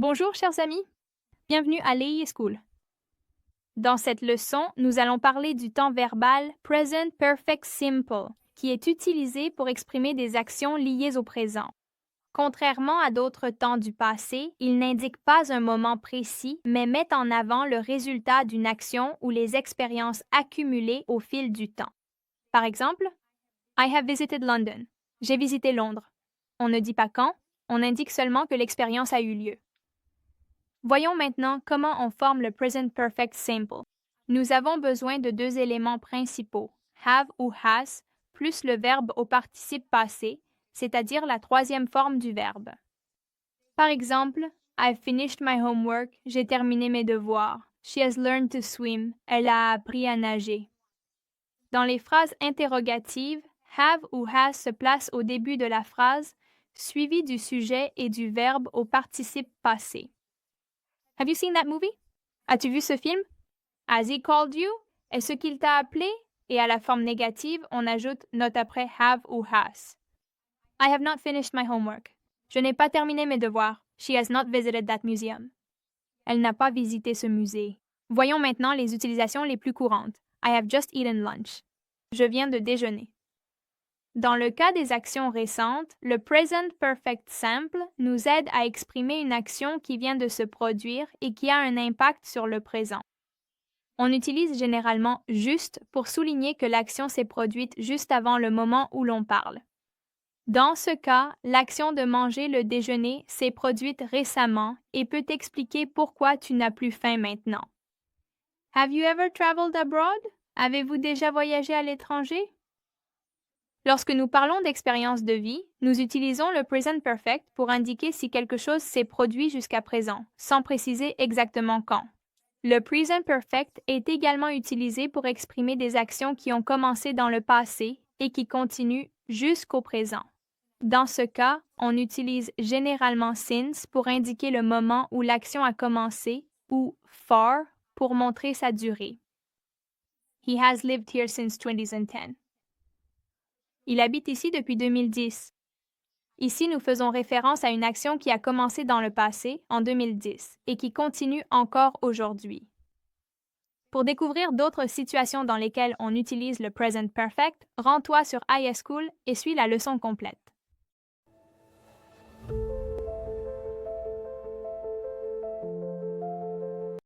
Bonjour chers amis, bienvenue à l'EI School. Dans cette leçon, nous allons parler du temps verbal Present Perfect Simple, qui est utilisé pour exprimer des actions liées au présent. Contrairement à d'autres temps du passé, il n'indique pas un moment précis, mais met en avant le résultat d'une action ou les expériences accumulées au fil du temps. Par exemple, I have visited London. J'ai visité Londres. On ne dit pas quand, on indique seulement que l'expérience a eu lieu. Voyons maintenant comment on forme le Present Perfect Simple. Nous avons besoin de deux éléments principaux, have ou has, plus le verbe au participe passé, c'est-à-dire la troisième forme du verbe. Par exemple, I've finished my homework, j'ai terminé mes devoirs. She has learned to swim, elle a appris à nager. Dans les phrases interrogatives, have ou has se place au début de la phrase, suivi du sujet et du verbe au participe passé. Have you seen that movie? As-tu vu ce film? Has he called you? Est-ce qu'il t'a appelé? Et à la forme négative, on ajoute note après have ou has. I have not finished my homework. Je n'ai pas terminé mes devoirs. She has not visited that museum. Elle n'a pas visité ce musée. Voyons maintenant les utilisations les plus courantes. I have just eaten lunch. Je viens de déjeuner. Dans le cas des actions récentes, le Present Perfect Simple nous aide à exprimer une action qui vient de se produire et qui a un impact sur le présent. On utilise généralement juste pour souligner que l'action s'est produite juste avant le moment où l'on parle. Dans ce cas, l'action de manger le déjeuner s'est produite récemment et peut expliquer pourquoi tu n'as plus faim maintenant. Have you ever traveled abroad? Avez-vous déjà voyagé à l'étranger? Lorsque nous parlons d'expérience de vie, nous utilisons le present perfect pour indiquer si quelque chose s'est produit jusqu'à présent, sans préciser exactement quand. Le present perfect est également utilisé pour exprimer des actions qui ont commencé dans le passé et qui continuent jusqu'au présent. Dans ce cas, on utilise généralement since pour indiquer le moment où l'action a commencé ou for pour montrer sa durée. He has lived here since 2010. Il habite ici depuis 2010. Ici, nous faisons référence à une action qui a commencé dans le passé, en 2010, et qui continue encore aujourd'hui. Pour découvrir d'autres situations dans lesquelles on utilise le present perfect, rends-toi sur iSchool et suis la leçon complète.